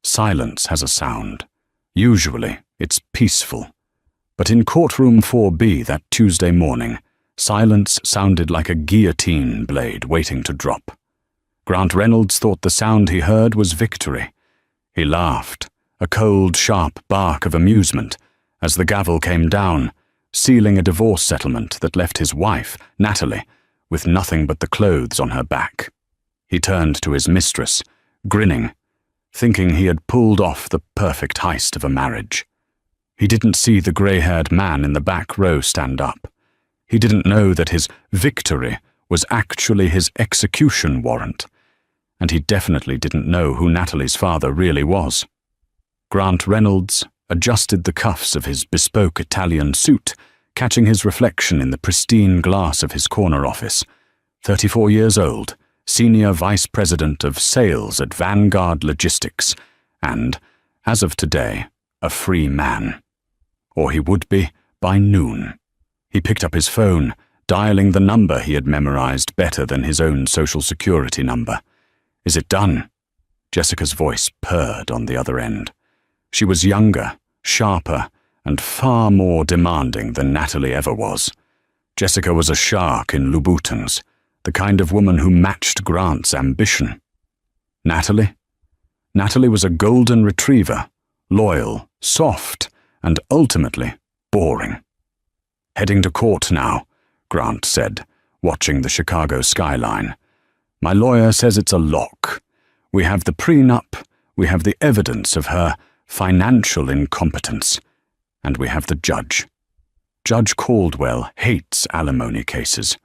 Silence has a sound. Usually, it's peaceful. But in courtroom 4B that Tuesday morning, silence sounded like a guillotine blade waiting to drop. Grant Reynolds thought the sound he heard was victory. He laughed, a cold, sharp bark of amusement, as the gavel came down, sealing a divorce settlement that left his wife, Natalie, with nothing but the clothes on her back. He turned to his mistress, grinning, thinking he had pulled off the perfect heist of a marriage. He didn't see the grey-haired man in the back row stand up. He didn't know that his victory was actually his execution warrant, and he definitely didn't know who Natalie's father really was. Grant Reynolds adjusted the cuffs of his bespoke Italian suit, catching his reflection in the pristine glass of his corner office. 34 years old, Senior Vice President of Sales at Vanguard Logistics, and, as of today, a free man. Or he would be by noon. He picked up his phone, dialing the number he had memorized better than his own Social Security number. "Is it done?" Jessica's voice purred on the other end. She was younger, sharper, and far more demanding than Natalie ever was. Jessica was a shark in Louboutins, the kind of woman who matched Grant's ambition. Natalie? Natalie was a golden retriever, loyal, soft, and ultimately boring. "Heading to court now," Grant said, watching the Chicago skyline. "My lawyer says it's a lock. We have the prenup, we have the evidence of her financial incompetence, and we have the judge. Judge Caldwell hates alimony cases.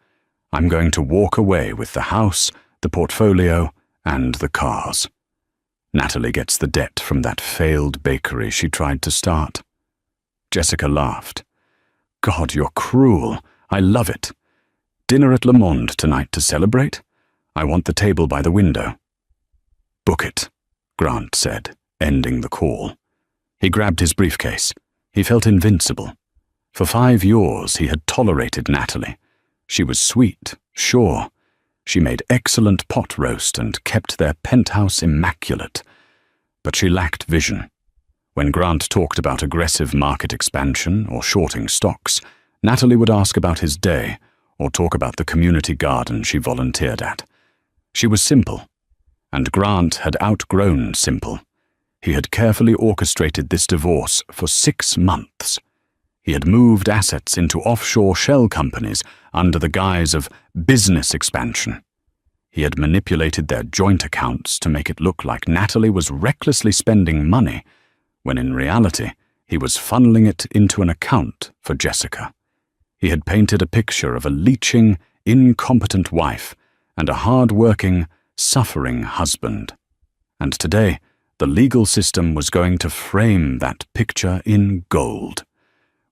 I'm going to walk away with the house, the portfolio, and the cars. Natalie gets the debt from that failed bakery she tried to start." Jessica laughed. "God, you're cruel. I love it. Dinner at Le Monde tonight to celebrate? I want the table by the window." "Book it," Grant said, ending the call. He grabbed his briefcase. He felt invincible. For 5 years he had tolerated Natalie. She was sweet, sure. She made excellent pot roast and kept their penthouse immaculate. But she lacked vision. When Grant talked about aggressive market expansion or shorting stocks, Natalie would ask about his day or talk about the community garden she volunteered at. She was simple, and Grant had outgrown simple. He had carefully orchestrated this divorce for 6 months. He had moved assets into offshore shell companies under the guise of business expansion. He had manipulated their joint accounts to make it look like Natalie was recklessly spending money, when in reality he was funneling it into an account for Jessica. He had painted a picture of a leeching, incompetent wife and a hard-working, suffering husband. And today, the legal system was going to frame that picture in gold.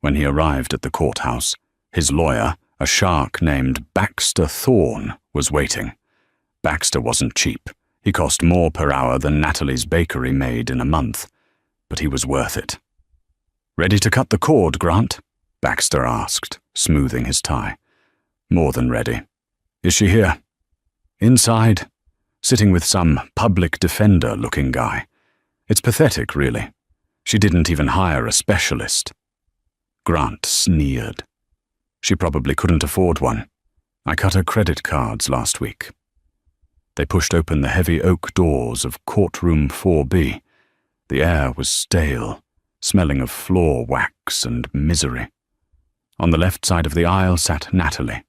When he arrived at the courthouse, his lawyer, a shark named Baxter Thorne, was waiting. Baxter wasn't cheap. He cost more per hour than Natalie's bakery made in a month, but he was worth it. "Ready to cut the cord, Grant?" Baxter asked, smoothing his tie. "More than ready. Is she here?" "Inside, sitting with some public defender-looking guy. It's pathetic, really. She didn't even hire a specialist." Grant sneered. "She probably couldn't afford one. I cut her credit cards last week." They pushed open the heavy oak doors of courtroom 4B. The air was stale, smelling of floor wax and misery. On the left side of the aisle sat Natalie.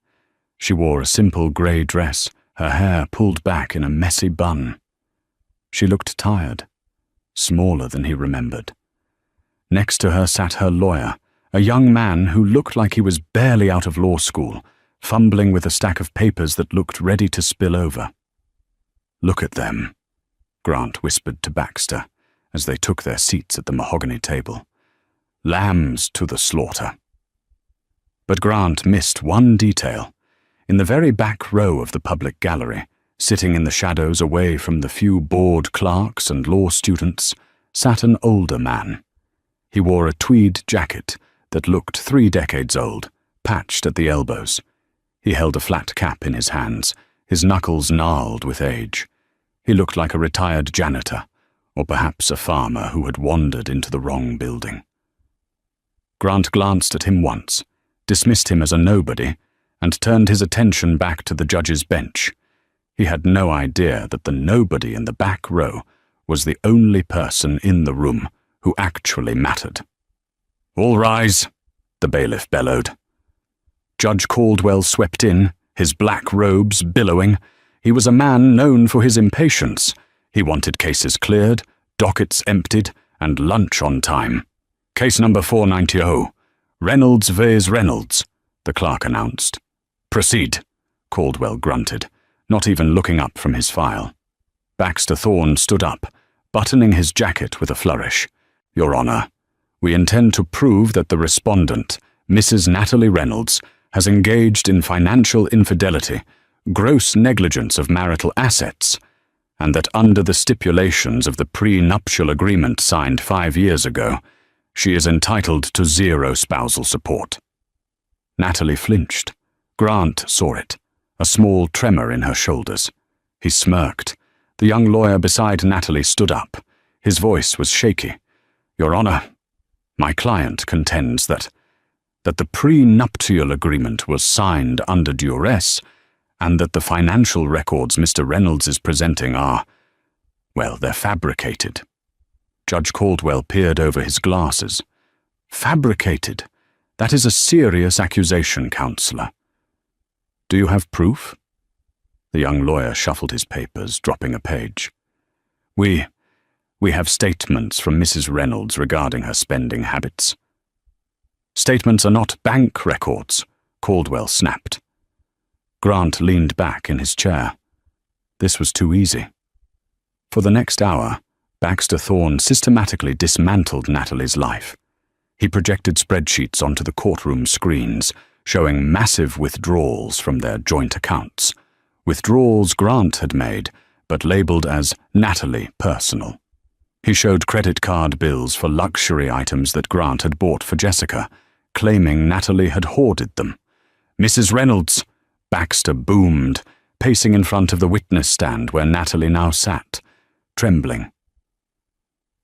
She wore a simple grey dress, her hair pulled back in a messy bun. She looked tired, smaller than he remembered. Next to her sat her lawyer, a young man who looked like he was barely out of law school, fumbling with a stack of papers that looked ready to spill over. "Look at them," Grant whispered to Baxter as they took their seats at the mahogany table. "Lambs to the slaughter." But Grant missed one detail. In the very back row of the public gallery, sitting in the shadows away from the few bored clerks and law students, sat an older man. He wore a tweed jacket that looked 3 decades old, patched at the elbows. He held a flat cap in his hands, his knuckles gnarled with age. He looked like a retired janitor, or perhaps a farmer who had wandered into the wrong building. Grant glanced at him once, dismissed him as a nobody, and turned his attention back to the judge's bench. He had no idea that the nobody in the back row was the only person in the room who actually mattered. "All rise," the bailiff bellowed. Judge Caldwell swept in, his black robes billowing. He was a man known for his impatience. He wanted cases cleared, dockets emptied, and lunch on time. "Case number 490, Reynolds vs. Reynolds," the clerk announced. "Proceed," Caldwell grunted, not even looking up from his file. Baxter Thorne stood up, buttoning his jacket with a flourish. "Your Honor, we intend to prove that the respondent, Mrs. Natalie Reynolds, has engaged in financial infidelity, gross negligence of marital assets, and that under the stipulations of the prenuptial agreement signed 5 years ago, she is entitled to 0 spousal support." Natalie flinched. Grant saw it, a small tremor in her shoulders. He smirked. The young lawyer beside Natalie stood up. His voice was shaky. "Your Honor, my client contends that the prenuptial agreement was signed under duress, and that the financial records Mr. Reynolds is presenting are, well, they're fabricated." Judge Caldwell peered over his glasses. "Fabricated? That is a serious accusation, Counselor. Do you have proof?" The young lawyer shuffled his papers, dropping a page. We have statements from Mrs. Reynolds regarding her spending habits." "Statements are not bank records," Caldwell snapped. Grant leaned back in his chair. This was too easy. For the next hour, Baxter Thorne systematically dismantled Natalie's life. He projected spreadsheets onto the courtroom screens, showing massive withdrawals from their joint accounts. Withdrawals Grant had made, but labeled as Natalie personal. He showed credit card bills for luxury items that Grant had bought for Jessica, claiming Natalie had hoarded them. "Mrs. Reynolds," Baxter boomed, pacing in front of the witness stand where Natalie now sat, trembling.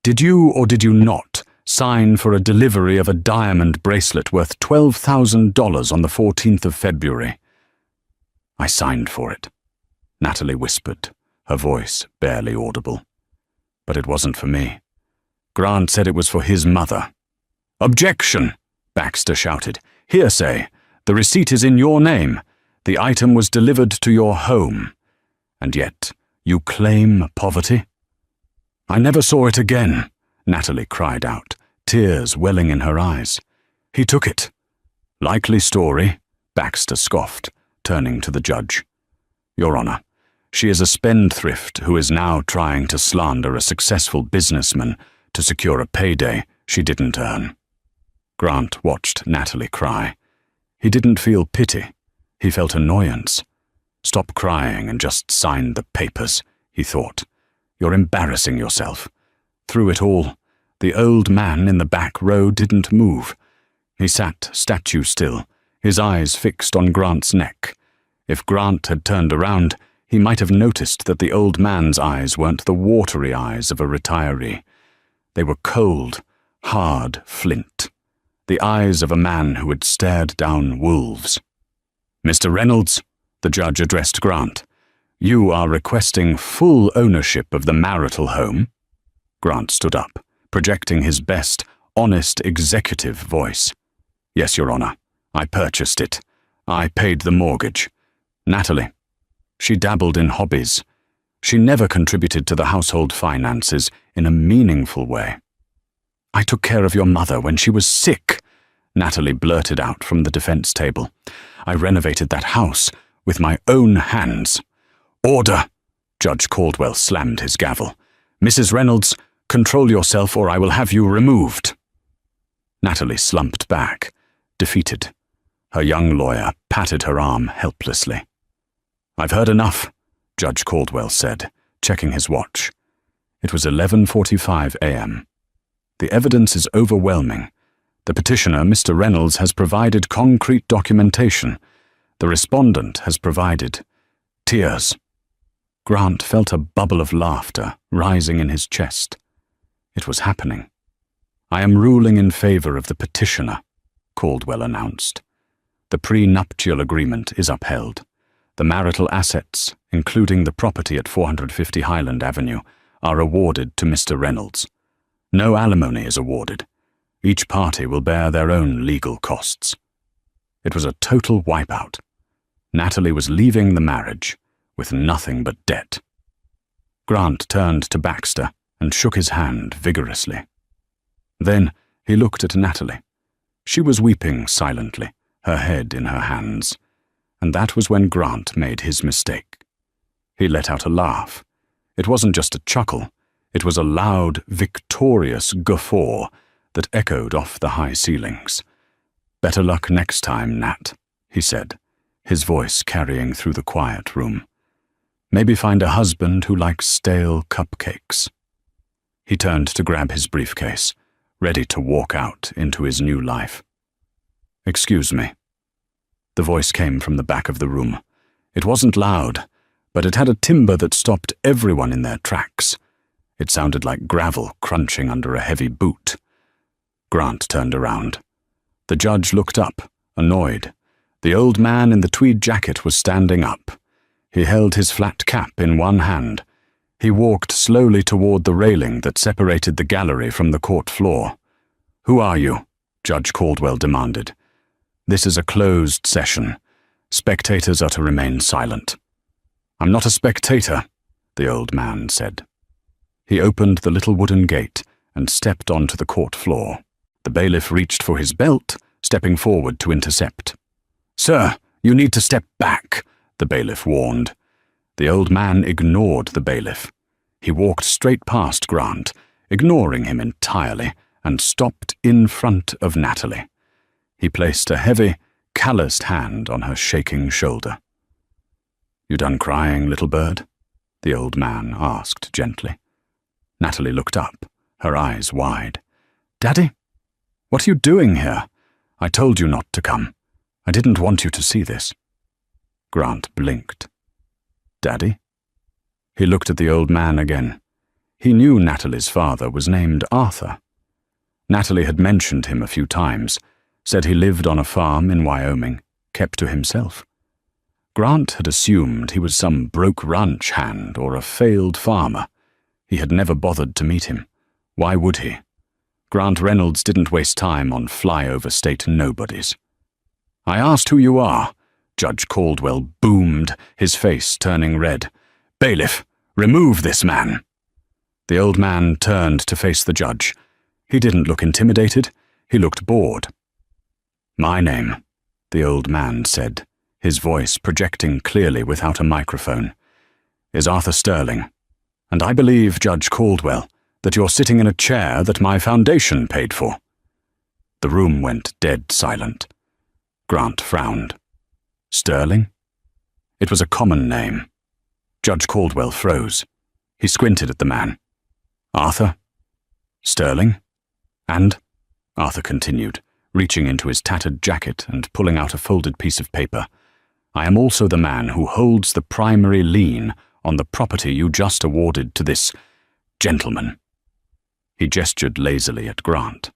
"Did you or did you not sign for a delivery of a diamond bracelet worth $12,000 on the 14th of February? "I signed for it," Natalie whispered, her voice barely audible. "But it wasn't for me. Grant said it was for his mother." "Objection!" Baxter shouted. "Hearsay. The receipt is in your name. The item was delivered to your home. And yet, you claim poverty?" "I never saw it again," Natalie cried out, tears welling in her eyes. "He took it." "Likely story," Baxter scoffed, turning to the judge. "Your Honor, she is a spendthrift who is now trying to slander a successful businessman to secure a payday she didn't earn." Grant watched Natalie cry. He didn't feel pity. He felt annoyance. "Stop crying and just sign the papers," he thought. "You're embarrassing yourself." Through it all, the old man in the back row didn't move. He sat statue still, his eyes fixed on Grant's neck. If Grant had turned around, he might have noticed that the old man's eyes weren't the watery eyes of a retiree. They were cold, hard flint. The eyes of a man who had stared down wolves. "Mr. Reynolds," the judge addressed Grant, "you are requesting full ownership of the marital home?" Grant stood up, projecting his best, honest executive voice. "Yes, Your Honor. I purchased it. I paid the mortgage. Natalie. She dabbled in hobbies. She never contributed to the household finances in a meaningful way." "I took care of your mother when she was sick," Natalie blurted out from the defense table. "I renovated that house with my own hands." "Order!" Judge Caldwell slammed his gavel. "Mrs. Reynolds, control yourself or I will have you removed." Natalie slumped back, defeated. Her young lawyer patted her arm helplessly. "I've heard enough," Judge Caldwell said, checking his watch. It was 11:45 a.m. "The evidence is overwhelming. The petitioner, Mr. Reynolds, has provided concrete documentation. The respondent has provided tears." Grant felt a bubble of laughter rising in his chest. It was happening. "I am ruling in favor of the petitioner," Caldwell announced. "The prenuptial agreement is upheld. The marital assets, including the property at 450 Highland Avenue, are awarded to Mr. Reynolds. No alimony is awarded. Each party will bear their own legal costs." It was a total wipeout. Natalie was leaving the marriage with nothing but debt. Grant turned to Baxter and shook his hand vigorously. Then he looked at Natalie. She was weeping silently, her head in her hands, and that was when Grant made his mistake. He let out a laugh. It wasn't just a chuckle, it was a loud, victorious guffaw that echoed off the high ceilings. "Better luck next time, Nat," he said, his voice carrying through the quiet room. "Maybe find a husband who likes stale cupcakes." He turned to grab his briefcase, ready to walk out into his new life. "Excuse me." The voice came from the back of the room. It wasn't loud, but it had a timbre that stopped everyone in their tracks. It sounded like gravel crunching under a heavy boot. Grant turned around. The judge looked up, annoyed. The old man in the tweed jacket was standing up. He held his flat cap in one hand. He walked slowly toward the railing that separated the gallery from the court floor. "Who are you?" Judge Caldwell demanded. "This is a closed session. Spectators are to remain silent." "I'm not a spectator," the old man said. He opened the little wooden gate and stepped onto the court floor. The bailiff reached for his belt, stepping forward to intercept. "Sir, you need to step back," the bailiff warned. The old man ignored the bailiff. He walked straight past Grant, ignoring him entirely, and stopped in front of Natalie. He placed a heavy, calloused hand on her shaking shoulder. "You done crying, little bird?" the old man asked gently. Natalie looked up, her eyes wide. "Daddy? What are you doing here? I told you not to come. I didn't want you to see this." Grant blinked. "Daddy?" He looked at the old man again. He knew Natalie's father was named Arthur. Natalie had mentioned him a few times, said he lived on a farm in Wyoming, kept to himself. Grant had assumed he was some broke ranch hand or a failed farmer. He had never bothered to meet him. Why would he? Grant Reynolds didn't waste time on flyover state nobodies. "I asked who you are," Judge Caldwell boomed, his face turning red. "Bailiff, remove this man." The old man turned to face the judge. He didn't look intimidated. He looked bored. "My name," the old man said, his voice projecting clearly without a microphone, "is Arthur Sterling. And I believe, Judge Caldwell, that you're sitting in a chair that my foundation paid for." The room went dead silent. Grant frowned. "Sterling?" It was a common name. Judge Caldwell froze. He squinted at the man. "Arthur? Sterling? And?" Arthur continued, reaching into his tattered jacket and pulling out a folded piece of paper. "I am also the man who holds the primary lien on the property you just awarded to this gentleman." He gestured lazily at Grant.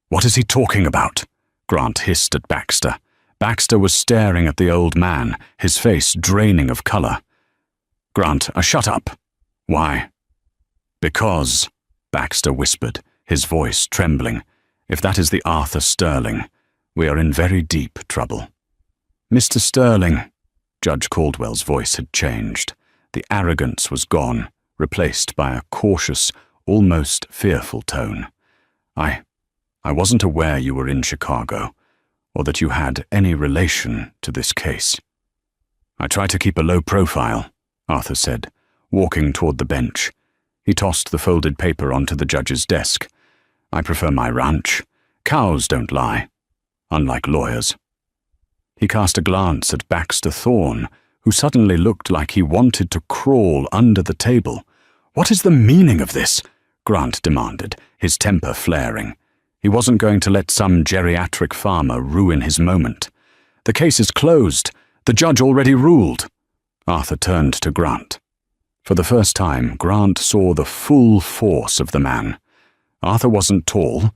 "What is he talking about?" Grant hissed at Baxter. Baxter was staring at the old man, his face draining of color. "Grant, shut up." "Why?" "Because," Baxter whispered, his voice trembling, "if that is the Arthur Sterling, we are in very deep trouble." "Mr. Sterling," Judge Caldwell's voice had changed. The arrogance was gone, replaced by a cautious, almost fearful tone. I wasn't aware you were in Chicago, or that you had any relation to this case." "I try to keep a low profile," Arthur said, walking toward the bench. He tossed the folded paper onto the judge's desk. "I prefer my ranch. Cows don't lie, unlike lawyers." He cast a glance at Baxter Thorne, who suddenly looked like he wanted to crawl under the table. "What is the meaning of this?" Grant demanded, his temper flaring. He wasn't going to let some geriatric farmer ruin his moment. "The case is closed. The judge already ruled." Arthur turned to Grant. For the first time, Grant saw the full force of the man. Arthur wasn't tall,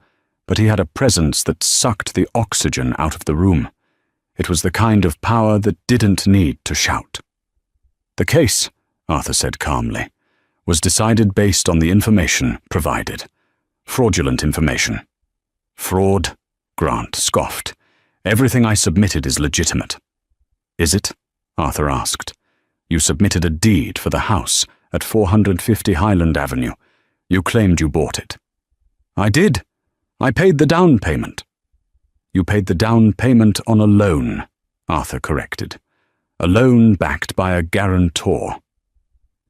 but he had a presence that sucked the oxygen out of the room. It was the kind of power that didn't need to shout. The case, Arthur said calmly, was decided based on the information provided. Fraudulent information. Fraud? Grant scoffed. Everything I submitted is legitimate. Is it? Arthur asked. You submitted a deed for the house at 450 Highland Avenue. You claimed you bought it. I did. I paid the down payment. You paid the down payment on a loan, Arthur corrected. A loan backed by a guarantor.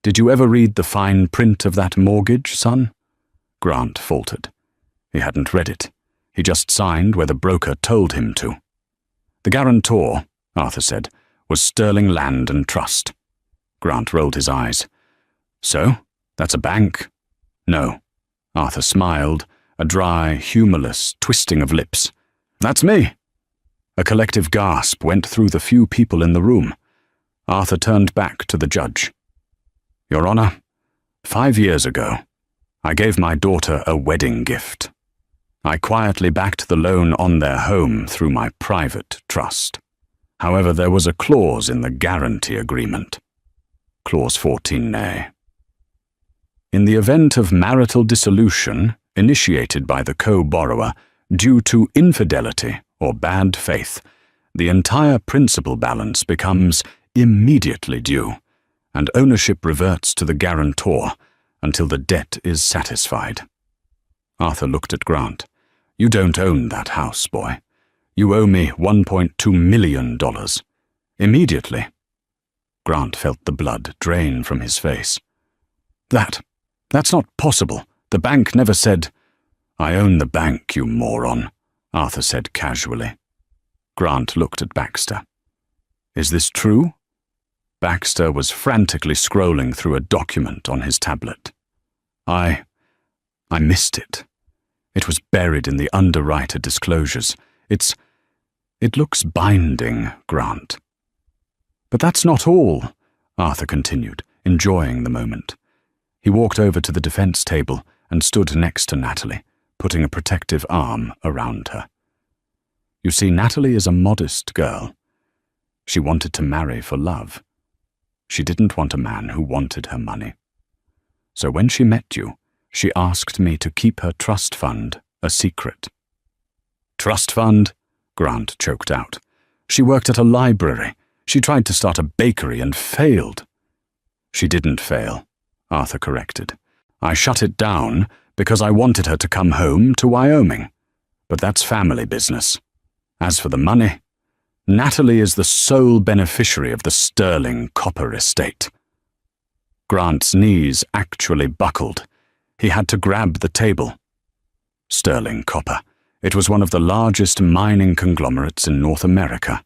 Did you ever read the fine print of that mortgage, son? Grant faltered. He hadn't read it. He just signed where the broker told him to. The guarantor, Arthur said, was Sterling Land and Trust. Grant rolled his eyes. So, that's a bank? No. Arthur smiled, a dry, humorless twisting of lips. That's me. A collective gasp went through the few people in the room. Arthur turned back to the judge. Your Honor, 5 years ago, I gave my daughter a wedding gift. I quietly backed the loan on their home through my private trust. However, there was a clause in the guarantee agreement. Clause 14A. In the event of marital dissolution initiated by the co-borrower due to infidelity or bad faith, the entire principal balance becomes immediately due, and ownership reverts to the guarantor until the debt is satisfied. Arthur looked at Grant. You don't own that house, boy. You owe me $1.2 million. Immediately. Grant felt the blood drain from his face. That's not possible. The bank never said. I own the bank, you moron, Arthur said casually. Grant looked at Baxter. Is this true? Baxter was frantically scrolling through a document on his tablet. I missed it. It was buried in the underwriter disclosures. It looks binding, Grant. But that's not all, Arthur continued, enjoying the moment. He walked over to the defense table and stood next to Natalie, putting a protective arm around her. You see, Natalie is a modest girl. She wanted to marry for love. She didn't want a man who wanted her money. So when she met you, she asked me to keep her trust fund a secret. Trust fund? Grant choked out. She worked at a library. She tried to start a bakery and failed. She didn't fail, Arthur corrected. I shut it down because I wanted her to come home to Wyoming. But that's family business. As for the money, Natalie is the sole beneficiary of the Sterling copper estate. Grant's knees actually buckled. He had to grab the table. Sterling Copper. It was one of the largest mining conglomerates in North America.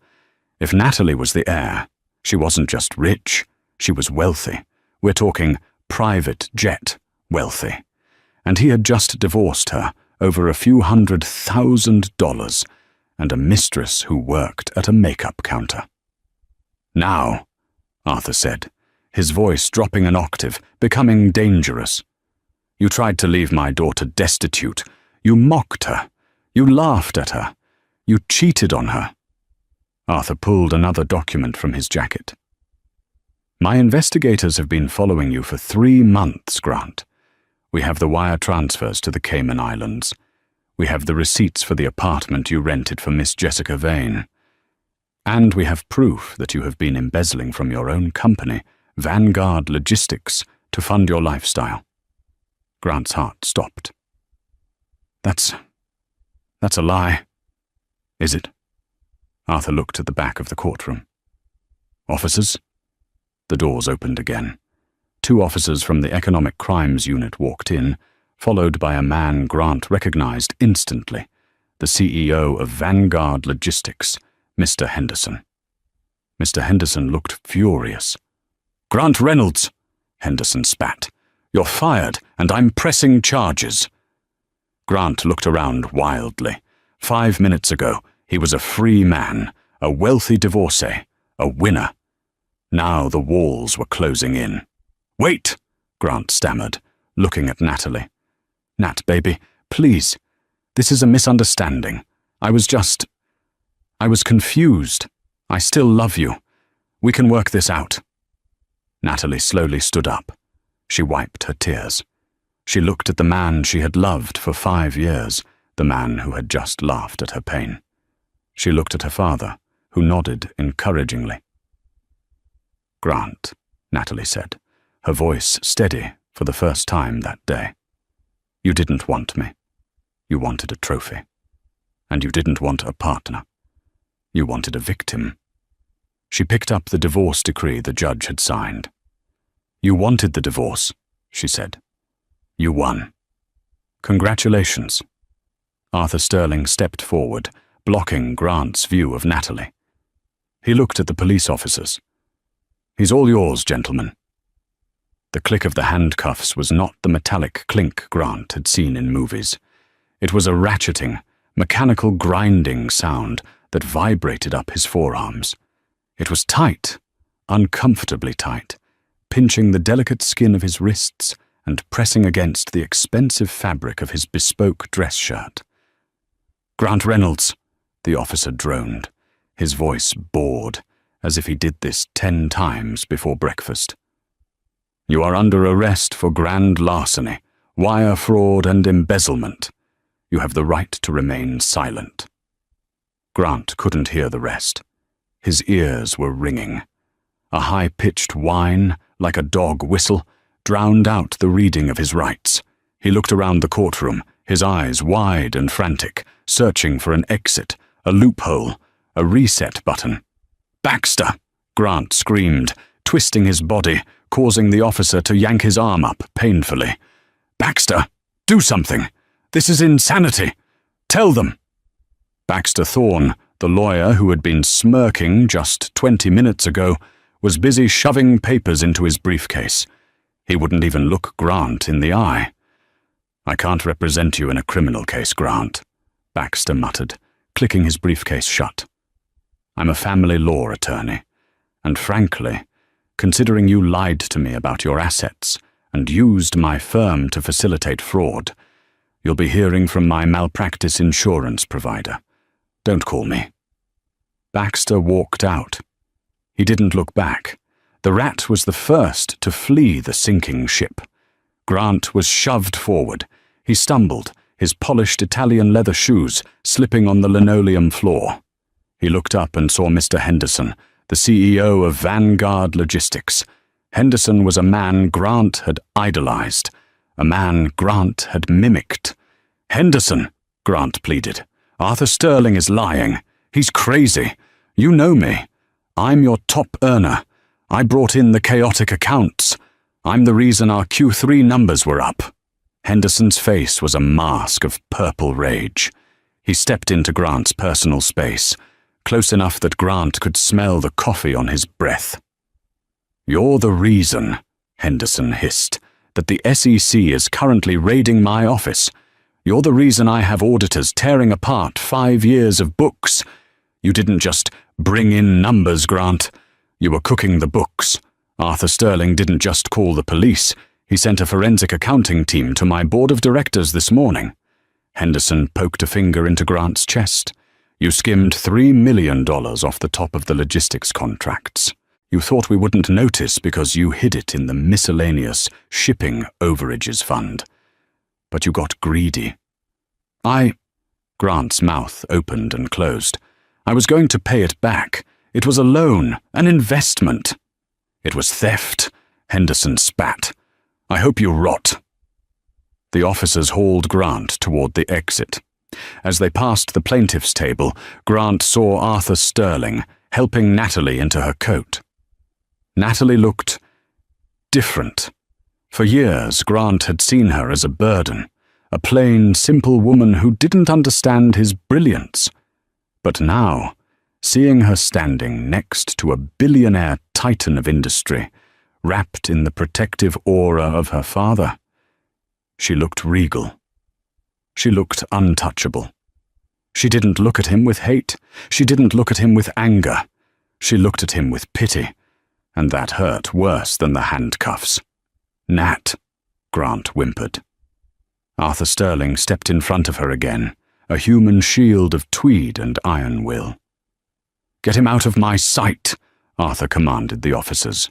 If Natalie was the heir, she wasn't just rich, she was wealthy. We're talking private jet wealthy. And he had just divorced her over a few $100,000 and a mistress who worked at a makeup counter. Now, Arthur said, his voice dropping an octave, becoming dangerous. You tried to leave my daughter destitute. You mocked her. You laughed at her. You cheated on her. Arthur pulled another document from his jacket. My investigators have been following you for 3 months, Grant. We have the wire transfers to the Cayman Islands. We have the receipts for the apartment you rented for Miss Jessica Vane. And we have proof that you have been embezzling from your own company, Vanguard Logistics, to fund your lifestyle. Grant's heart stopped. That's a lie. Is it? Arthur looked at the back of the courtroom. Officers? The doors opened again. 2 officers from the Economic Crimes Unit walked in, followed by a man Grant recognized instantly, the CEO of Vanguard Logistics, Mr. Henderson. Mr. Henderson looked furious. Grant Reynolds, Henderson spat. You're fired, and I'm pressing charges. Grant looked around wildly. 5 minutes ago, he was a free man, a wealthy divorcee, a winner. Now the walls were closing in. Wait, Grant stammered, looking at Natalie. Nat, baby, please. This is a misunderstanding. I was confused. I still love you. We can work this out. Natalie slowly stood up. She wiped her tears. She looked at the man she had loved for 5 years, the man who had just laughed at her pain. She looked at her father, who nodded encouragingly. Grant, Natalie said, her voice steady for the first time that day. You didn't want me. You wanted a trophy. And you didn't want a partner. You wanted a victim. She picked up the divorce decree the judge had signed. You wanted the divorce, she said. You won. Congratulations. Arthur Sterling stepped forward, blocking Grant's view of Natalie. He looked at the police officers. He's all yours, gentlemen. The click of the handcuffs was not the metallic clink Grant had seen in movies. It was a ratcheting, mechanical grinding sound that vibrated up his forearms. It was tight, uncomfortably tight, pinching the delicate skin of his wrists and pressing against the expensive fabric of his bespoke dress shirt. Grant Reynolds, the officer droned, his voice bored, as if he did this 10 times before breakfast. You are under arrest for grand larceny, wire fraud and embezzlement. You have the right to remain silent. Grant couldn't hear the rest. His ears were ringing. A high-pitched whine, like a dog whistle, drowned out the reading of his rights. He looked around the courtroom, his eyes wide and frantic, searching for an exit, a loophole, a reset button. Baxter! Grant screamed, twisting his body, causing the officer to yank his arm up painfully. Baxter, do something! This is insanity! Tell them! Baxter Thorne, the lawyer who had been smirking just 20 minutes ago, was busy shoving papers into his briefcase. He wouldn't even look Grant in the eye. I can't represent you in a criminal case, Grant, Baxter muttered, clicking his briefcase shut. I'm a family law attorney, and frankly, considering you lied to me about your assets and used my firm to facilitate fraud, you'll be hearing from my malpractice insurance provider. Don't call me. Baxter walked out. He didn't look back. The rat was the first to flee the sinking ship. Grant was shoved forward. He stumbled, his polished Italian leather shoes slipping on the linoleum floor. He looked up and saw Mr. Henderson, the CEO of Vanguard Logistics. Henderson was a man Grant had idolized, a man Grant had mimicked. Henderson, Grant pleaded. Arthur Sterling is lying. He's crazy. You know me. I'm your top earner. I brought in the chaotic accounts. I'm the reason our Q3 numbers were up. Henderson's face was a mask of purple rage. He stepped into Grant's personal space, close enough that Grant could smell the coffee on his breath. You're the reason, Henderson hissed, that the SEC is currently raiding my office. You're the reason I have auditors tearing apart 5 years of books. You didn't just bring in numbers, Grant. You were cooking the books. Arthur Sterling didn't just call the police. He sent a forensic accounting team to my board of directors this morning. Henderson poked a finger into Grant's chest. You skimmed $3 million off the top of the logistics contracts. You thought we wouldn't notice because you hid it in the miscellaneous shipping overages fund. But you got greedy. Grant's mouth opened and closed. I was going to pay it back. It was a loan, an investment. It was theft, Henderson spat. I hope you rot. The officers hauled Grant toward the exit. As they passed the plaintiff's table, Grant saw Arthur Sterling helping Natalie into her coat. Natalie looked different. For years, Grant had seen her as a burden, a plain, simple woman who didn't understand his brilliance. But now, seeing her standing next to a billionaire titan of industry, wrapped in the protective aura of her father, she looked regal. She looked untouchable. She didn't look at him with hate. She didn't look at him with anger. She looked at him with pity, and that hurt worse than the handcuffs. Nat, Grant whimpered. Arthur Sterling stepped in front of her again, a human shield of tweed and iron will. "Get him out of my sight," Arthur commanded the officers.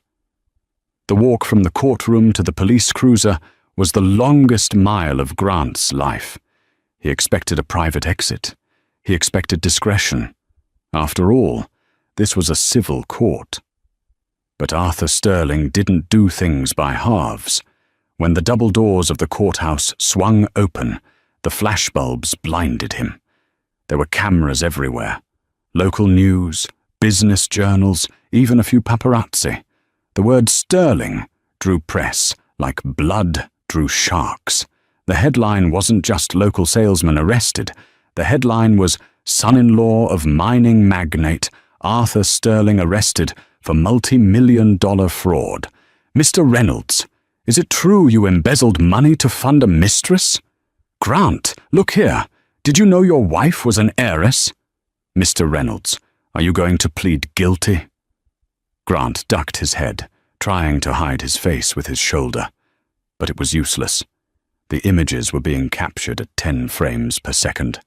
The walk from the courtroom to the police cruiser was the longest mile of Grant's life. He expected a private exit. He expected discretion. After all, this was a civil court. But Arthur Sterling didn't do things by halves. When the double doors of the courthouse swung open, the flashbulbs blinded him. There were cameras everywhere. Local news, business journals, even a few paparazzi. The word Sterling drew press like blood drew sharks. The headline wasn't just local salesman arrested. The headline was son-in-law of mining magnate Arthur Sterling arrested for multi-million-dollar fraud. "Mr. Reynolds, is it true you embezzled money to fund a mistress? Grant, look here. Did you know your wife was an heiress? Mr. Reynolds, are you going to plead guilty?" Grant ducked his head, trying to hide his face with his shoulder. But it was useless. The images were being captured at 10 frames per second.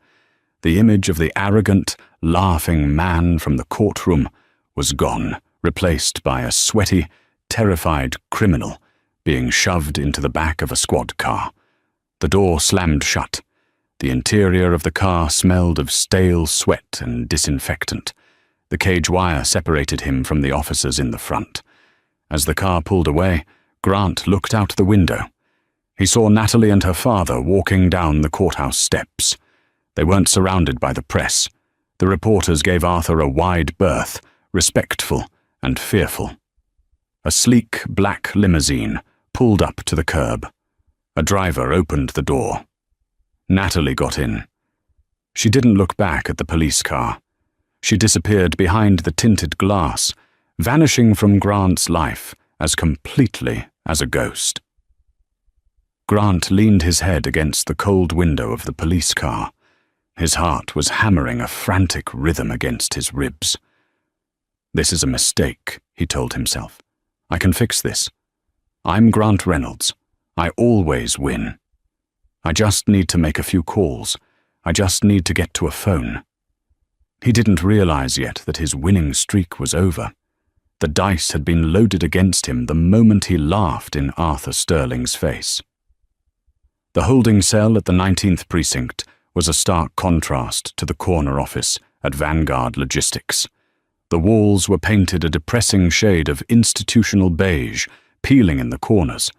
The image of the arrogant, laughing man from the courtroom was gone, replaced by a sweaty, terrified criminal being shoved into the back of a squad car. The door slammed shut. The interior of the car smelled of stale sweat and disinfectant. The cage wire separated him from the officers in the front. As the car pulled away, Grant looked out the window. He saw Natalie and her father walking down the courthouse steps. They weren't surrounded by the press. The reporters gave Arthur a wide berth, respectful and fearful. A sleek black limousine pulled up to the curb. A driver opened the door. Natalie got in. She didn't look back at the police car. She disappeared behind the tinted glass, vanishing from Grant's life as completely as a ghost. Grant leaned his head against the cold window of the police car. His heart was hammering a frantic rhythm against his ribs. "This is a mistake," he told himself. "I can fix this. I'm Grant Reynolds. I always win. I just need to make a few calls. I just need to get to a phone." He didn't realize yet that his winning streak was over. The dice had been loaded against him the moment he laughed in Arthur Sterling's face. The holding cell at the 19th Precinct was a stark contrast to the corner office at Vanguard Logistics. The walls were painted a depressing shade of institutional beige, peeling in the corners.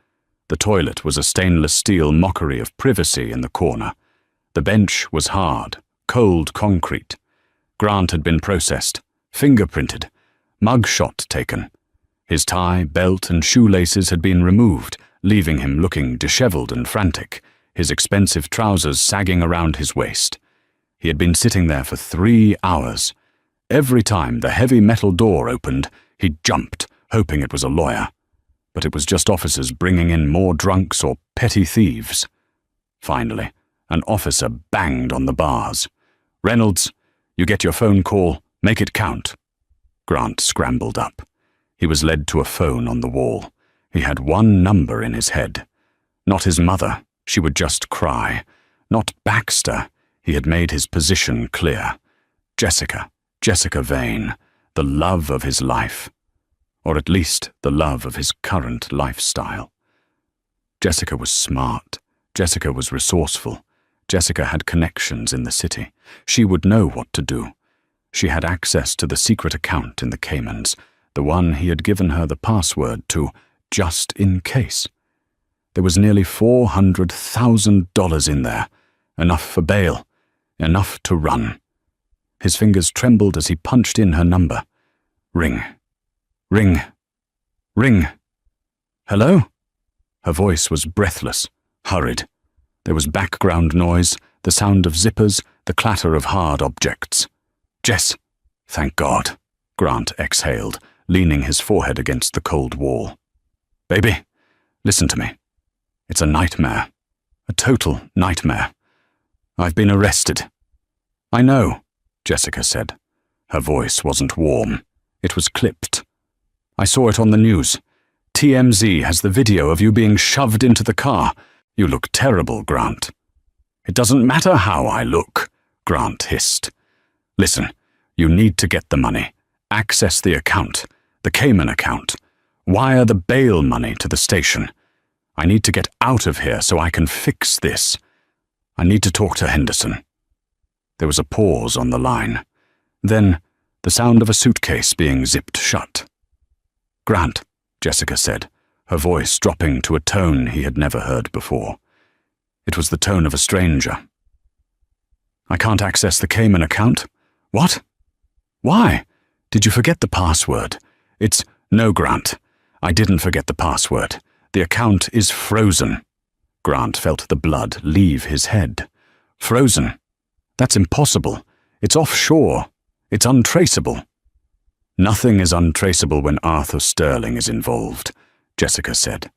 The toilet was a stainless steel mockery of privacy in the corner. The bench was hard, cold concrete. Grant had been processed, fingerprinted, mugshot taken. His tie, belt, and shoelaces had been removed, leaving him looking disheveled and frantic, his expensive trousers sagging around his waist. He had been sitting there for 3 hours. Every time the heavy metal door opened, he jumped, hoping it was a lawyer. But it was just officers bringing in more drunks or petty thieves. Finally, an officer banged on the bars. "Reynolds, you get your phone call. Make it count." Grant scrambled up. He was led to a phone on the wall. He had one number in his head. Not his mother. She would just cry. Not Baxter. He had made his position clear. Jessica Vane, the love of his life. Or at least the love of his current lifestyle. Jessica was smart. Jessica was resourceful. Jessica had connections in the city. She would know what to do. She had access to the secret account in the Caymans, the one he had given her the password to, just in case. There was nearly $400,000 in there, enough for bail, enough to run. His fingers trembled as he punched in her number. Ring. Ring. Ring. "Hello?" Her voice was breathless, hurried. There was background noise, the sound of zippers, the clatter of hard objects. "Jess." "Thank God," Grant exhaled, leaning his forehead against the cold wall. "Baby, listen to me. It's a nightmare. A total nightmare. I've been arrested." "I know," Jessica said. Her voice wasn't warm. It was clipped. "I saw it on the news. TMZ has the video of you being shoved into the car. You look terrible, Grant." "It doesn't matter how I look," Grant hissed. "Listen, you need to get the money. Access the account, the Cayman account. Wire the bail money to the station. I need to get out of here so I can fix this. I need to talk to Henderson." There was a pause on the line. Then, the sound of a suitcase being zipped shut. "Grant," Jessica said, her voice dropping to a tone he had never heard before. It was the tone of a stranger. "I can't access the Cayman account." "What? Why? Did you forget the password?" "No, Grant. I didn't forget the password. The account is frozen." Grant felt the blood leave his head. "Frozen? That's impossible. It's offshore. It's untraceable." "Nothing is untraceable when Arthur Sterling is involved," Jessica said.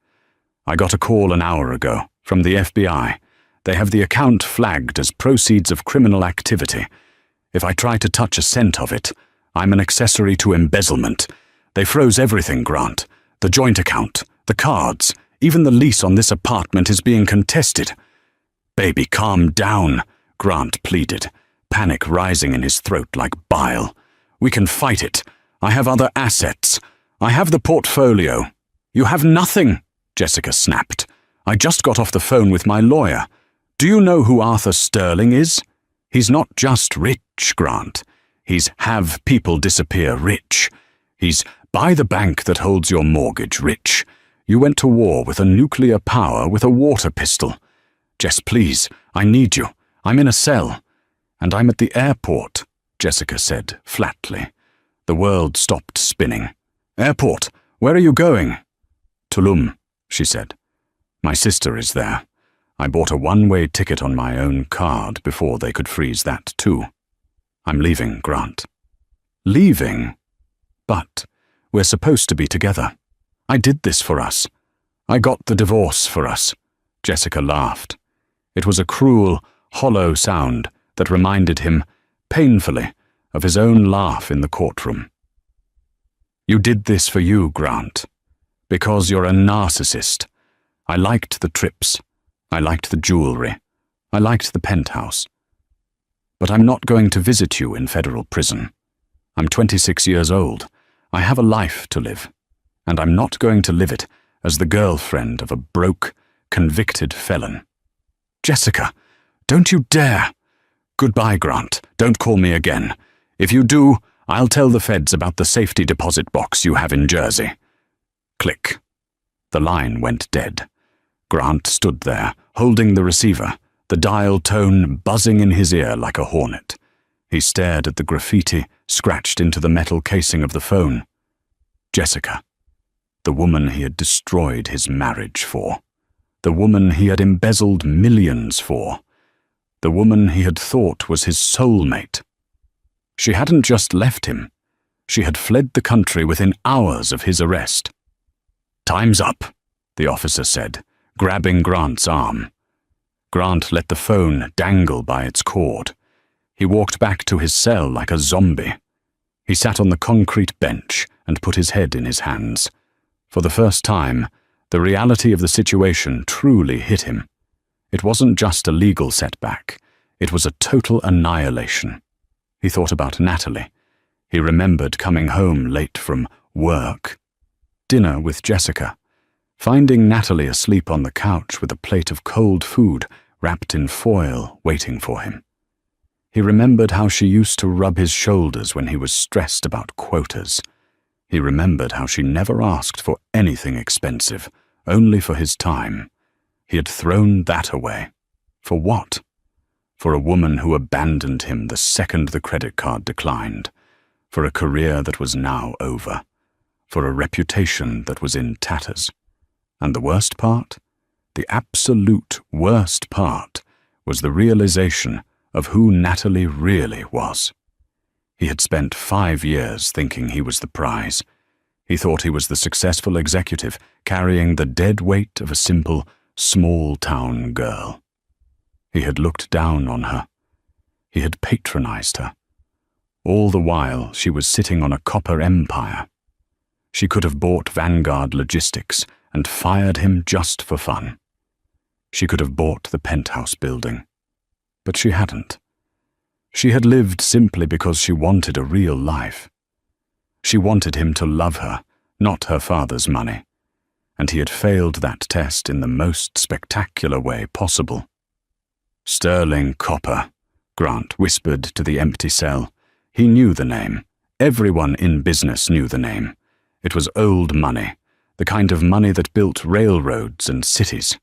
"I got a call an hour ago from the FBI. They have the account flagged as proceeds of criminal activity. If I try to touch a cent of it, I'm an accessory to embezzlement. They froze everything, Grant. The joint account, the cards, even the lease on this apartment is being contested." "Baby, calm down," Grant pleaded, panic rising in his throat like bile. "We can fight it. I have other assets. I have the portfolio." "You have nothing," Jessica snapped. "I just got off the phone with my lawyer. Do you know who Arthur Sterling is? He's not just rich, Grant. He's have people disappear rich. He's buy the bank that holds your mortgage rich. You went to war with a nuclear power with a water pistol. Jess, please, I need you. I'm in a cell." "And I'm at the airport," Jessica said flatly. The world stopped spinning. "Airport? Where are you going?" "Tulum," she said. "My sister is there. I bought a one-way ticket on my own card before they could freeze that too. I'm leaving, Grant." "Leaving? But we're supposed to be together. I did this for us. I got the divorce for us." Jessica laughed. It was a cruel, hollow sound that reminded him, painfully, of his own laugh in the courtroom. "You did this for you, Grant. Because you're a narcissist. I liked the trips. I liked the jewelry. I liked the penthouse. But I'm not going to visit you in federal prison. I'm 26 years old. I have a life to live. And I'm not going to live it as the girlfriend of a broke, convicted felon." "Jessica, don't you dare!" "Goodbye, Grant. Don't call me again. If you do, I'll tell the feds about the safety deposit box you have in Jersey." Click. The line went dead. Grant stood there, holding the receiver, the dial tone buzzing in his ear like a hornet. He stared at the graffiti scratched into the metal casing of the phone. Jessica. The woman he had destroyed his marriage for. The woman he had embezzled millions for. The woman he had thought was his soulmate. She hadn't just left him. She had fled the country within hours of his arrest. "Time's up," the officer said, grabbing Grant's arm. Grant let the phone dangle by its cord. He walked back to his cell like a zombie. He sat on the concrete bench and put his head in his hands. For the first time, the reality of the situation truly hit him. It wasn't just a legal setback. It was a total annihilation. He thought about Natalie. He remembered coming home late from work. Dinner with Jessica. Finding Natalie asleep on the couch with a plate of cold food wrapped in foil waiting for him. He remembered how she used to rub his shoulders when he was stressed about quotas. He remembered how she never asked for anything expensive, only for his time. He had thrown that away. For what? For a woman who abandoned him the second the credit card declined. For a career that was now over. For a reputation that was in tatters. And the worst part? The absolute worst part was the realization of who Natalie really was. He had spent 5 years thinking he was the prize. He thought he was the successful executive carrying the dead weight of a simple, small-town girl. He had looked down on her. He had patronized her. All the while she was sitting on a copper empire. She could have bought Vanguard Logistics and fired him just for fun. She could have bought the penthouse building. But she hadn't. She had lived simply because she wanted a real life. She wanted him to love her, not her father's money, and he had failed that test in the most spectacular way possible. Sterling Copper, Grant whispered to the empty cell. He knew the name. Everyone in business knew the name. It was old money, the kind of money that built railroads and cities.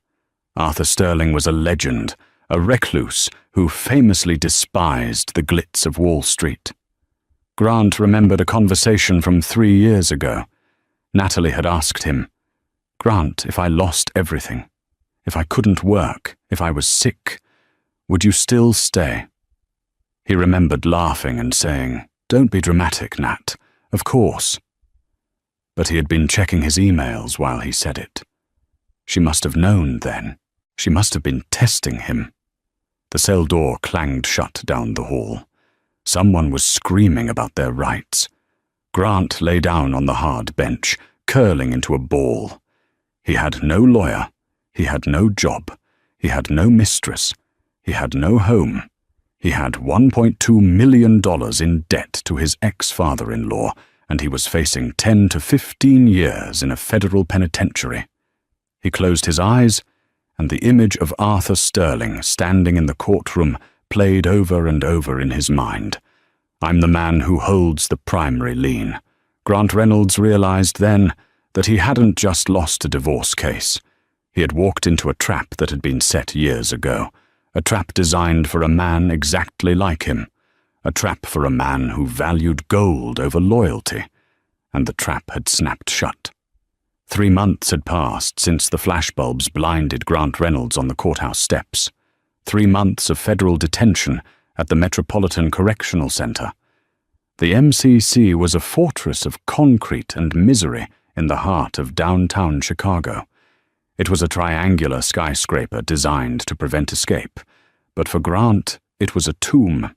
Arthur Sterling was a legend, a recluse who famously despised the glitz of Wall Street. Grant remembered a conversation from 3 years ago. Natalie had asked him, "Grant, if I lost everything, if I couldn't work, if I was sick, would you still stay?" He remembered laughing and saying, "Don't be dramatic, Nat. Of course." But he had been checking his emails while he said it. She must have known then. She must have been testing him. The cell door clanged shut down the hall. Someone was screaming about their rights. Grant lay down on the hard bench, curling into a ball. He had no lawyer. He had no job. He had no mistress. He had no home. He had $1.2 million in debt to his ex-father-in-law, and he was facing 10 to 15 years in a federal penitentiary. He closed his eyes, and the image of Arthur Sterling standing in the courtroom played over and over in his mind. "I'm the man who holds the primary lien." Grant Reynolds realized then that he hadn't just lost a divorce case. He had walked into a trap that had been set years ago, a trap designed for a man exactly like him, a trap for a man who valued gold over loyalty, and the trap had snapped shut. 3 months had passed since the flashbulbs blinded Grant Reynolds on the courthouse steps. 3 months of federal detention at the Metropolitan Correctional Center. The MCC was a fortress of concrete and misery in the heart of downtown Chicago. It was a triangular skyscraper designed to prevent escape, but for Grant, it was a tomb.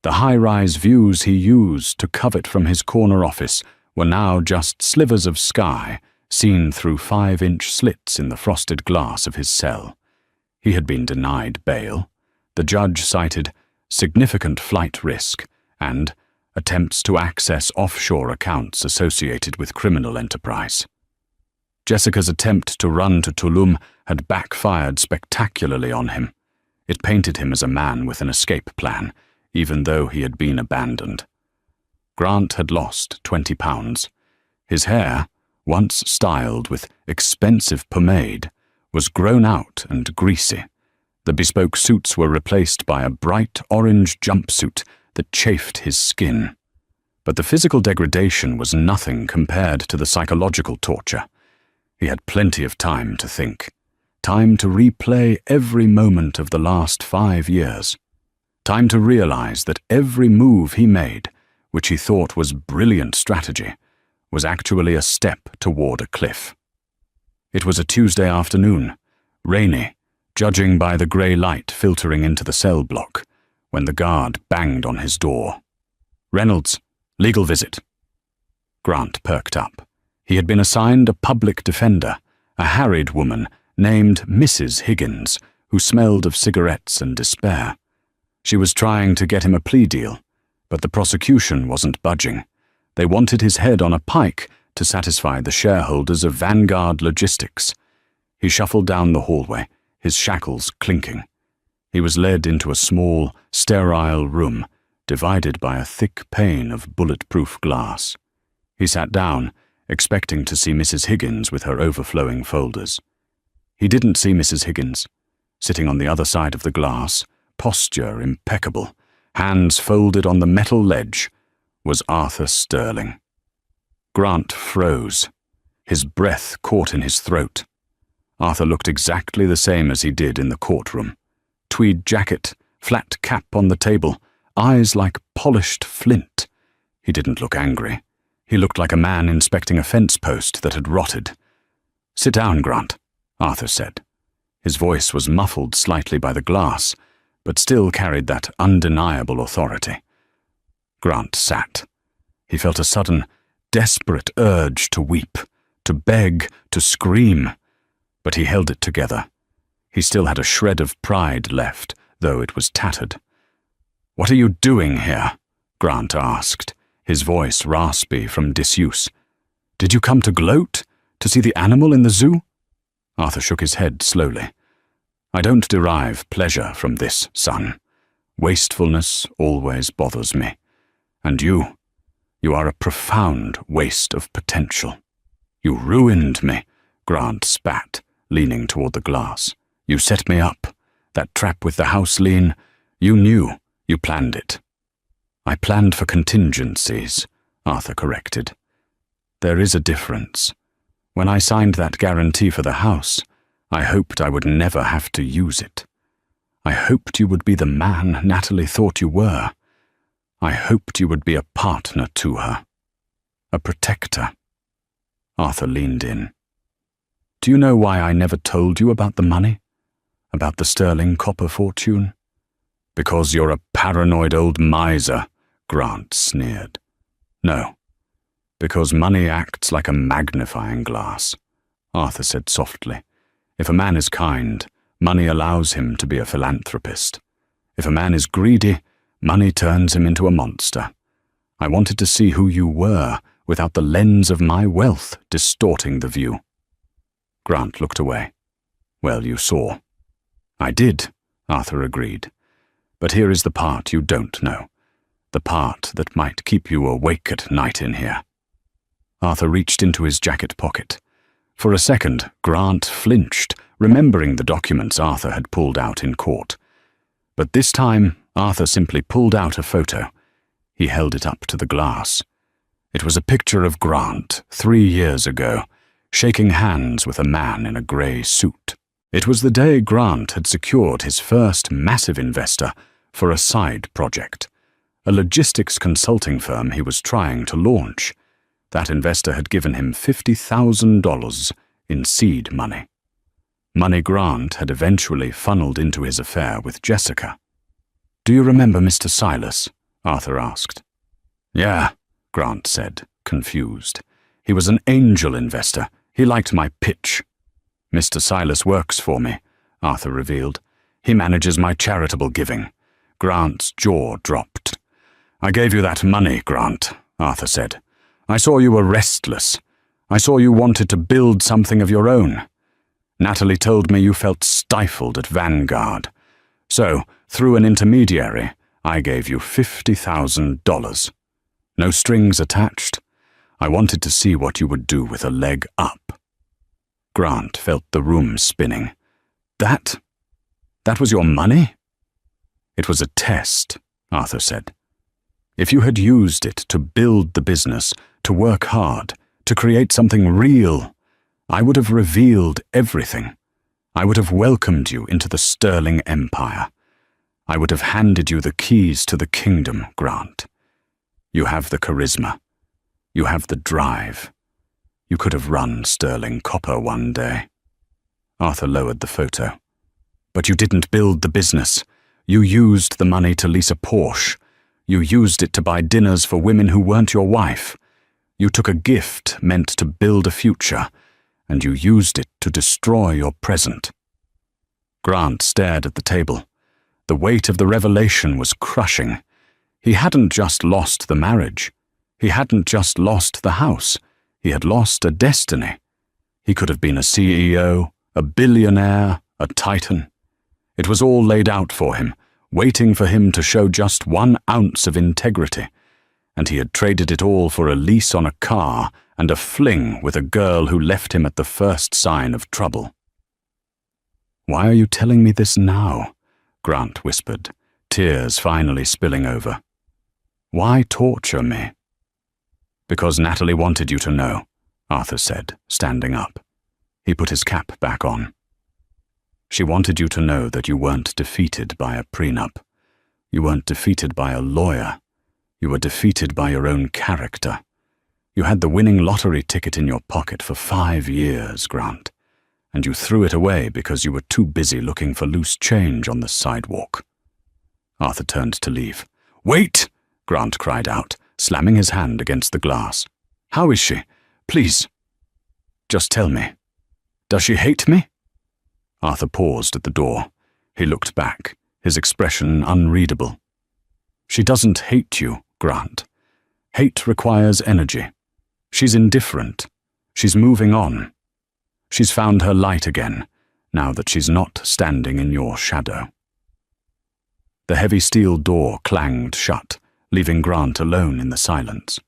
The high-rise views he used to covet from his corner office were now just slivers of sky seen through 5-inch slits in the frosted glass of his cell. He had been denied bail. The judge cited significant flight risk and attempts to access offshore accounts associated with criminal enterprise. Jessica's attempt to run to Tulum had backfired spectacularly on him. It painted him as a man with an escape plan, even though he had been abandoned. Grant had lost 20 pounds. His hair, once styled with expensive pomade, was grown out and greasy. The bespoke suits were replaced by a bright orange jumpsuit that chafed his skin. But the physical degradation was nothing compared to the psychological torture. He had plenty of time to think, time to replay every moment of the last 5 years, time to realize that every move he made, which he thought was brilliant strategy, was actually a step toward a cliff. It was a Tuesday afternoon, rainy, judging by the grey light filtering into the cell block, when the guard banged on his door. "Reynolds, legal visit." Grant perked up. He had been assigned a public defender, a harried woman named Mrs. Higgins, who smelled of cigarettes and despair. She was trying to get him a plea deal, but the prosecution wasn't budging. They wanted his head on a pike to satisfy the shareholders of Vanguard Logistics. He shuffled down the hallway, his shackles clinking. He was led into a small, sterile room, divided by a thick pane of bulletproof glass. He sat down, expecting to see Mrs. Higgins with her overflowing folders. He didn't see Mrs. Higgins. Sitting on the other side of the glass, posture impeccable, hands folded on the metal ledge, was Arthur Sterling. Grant froze. His breath caught in his throat. Arthur looked exactly the same as he did in the courtroom. Tweed jacket, flat cap on the table, eyes like polished flint. He didn't look angry. He looked like a man inspecting a fence post that had rotted. "Sit down, Grant," Arthur said. His voice was muffled slightly by the glass, but still carried that undeniable authority. Grant sat. He felt a sudden, desperate urge to weep, to beg, to scream, but he held it together. He still had a shred of pride left, though it was tattered. "What are you doing here?" Grant asked, his voice raspy from disuse. "Did you come to gloat? To see the animal in the zoo?" Arthur shook his head slowly. "I don't derive pleasure from this, son. Wastefulness always bothers me. And you are a profound waste of potential." "You ruined me," Grant spat, leaning toward the glass. "You set me up. That trap with the house lien, you knew. You planned it." "I planned for contingencies," Arthur corrected. "There is a difference. When I signed that guarantee for the house, I hoped I would never have to use it. I hoped you would be the man Natalie thought you were. I hoped you would be a partner to her. A protector." Arthur leaned in. "Do you know why I never told you about the money? About the sterling copper fortune?" "Because you're a paranoid old miser," Grant sneered. "No. Because money acts like a magnifying glass," Arthur said softly. "If a man is kind, money allows him to be a philanthropist. If a man is greedy, money turns him into a monster. I wanted to see who you were without the lens of my wealth distorting the view." Grant looked away. "Well, you saw." "I did," Arthur agreed. "But here is the part you don't know. The part that might keep you awake at night in here." Arthur reached into his jacket pocket. For a second, Grant flinched, remembering the documents Arthur had pulled out in court. But this time, Arthur simply pulled out a photo. He held it up to the glass. It was a picture of Grant, 3 years ago, shaking hands with a man in a grey suit. It was the day Grant had secured his first massive investor for a side project, a logistics consulting firm he was trying to launch. That investor had given him $50,000 in seed money. Money Grant had eventually funneled into his affair with Jessica. "Do you remember Mr. Silas?" Arthur asked. "Yeah," Grant said, confused. "He was an angel investor. He liked my pitch." "Mr. Silas works for me," Arthur revealed. "He manages my charitable giving." Grant's jaw dropped. "I gave you that money, Grant," Arthur said. "I saw you were restless. I saw you wanted to build something of your own. Natalie told me you felt stifled at Vanguard. So, through an intermediary, I gave you $50,000. No strings attached. I wanted to see what you would do with a leg up." Grant felt the room spinning. That was your money?" "It was a test," Arthur said. "If you had used it to build the business, to work hard, to create something real, I would have revealed everything. I would have welcomed you into the Sterling Empire. I would have handed you the keys to the kingdom, Grant. You have the charisma. You have the drive. You could have run Sterling Copper one day." Arthur lowered the photo. "But you didn't build the business. You used the money to lease a Porsche. You used it to buy dinners for women who weren't your wife. You took a gift meant to build a future, and you used it to destroy your present." Grant stared at the table. The weight of the revelation was crushing. He hadn't just lost the marriage. He hadn't just lost the house. He had lost a destiny. He could have been a CEO, a billionaire, a titan. It was all laid out for him, waiting for him to show just 1 ounce of integrity, and he had traded it all for a lease on a car and a fling with a girl who left him at the first sign of trouble. "Why are you telling me this now?" Grant whispered, tears finally spilling over. "Why torture me?" "Because Natalie wanted you to know," Arthur said, standing up. He put his cap back on. "She wanted you to know that you weren't defeated by a prenup. You weren't defeated by a lawyer. You were defeated by your own character. You had the winning lottery ticket in your pocket for 5 years, Grant, and you threw it away because you were too busy looking for loose change on the sidewalk." Arthur turned to leave. "Wait!" Grant cried out, slamming his hand against the glass. How is she? Please. Just tell me. Does she hate me? Arthur paused at the door. He looked back, his expression unreadable. She doesn't hate you, Grant. Hate requires energy. She's indifferent. She's moving on. She's found her light again, now that she's not standing in your shadow. The heavy steel door clanged shut, leaving Grant alone in the silence.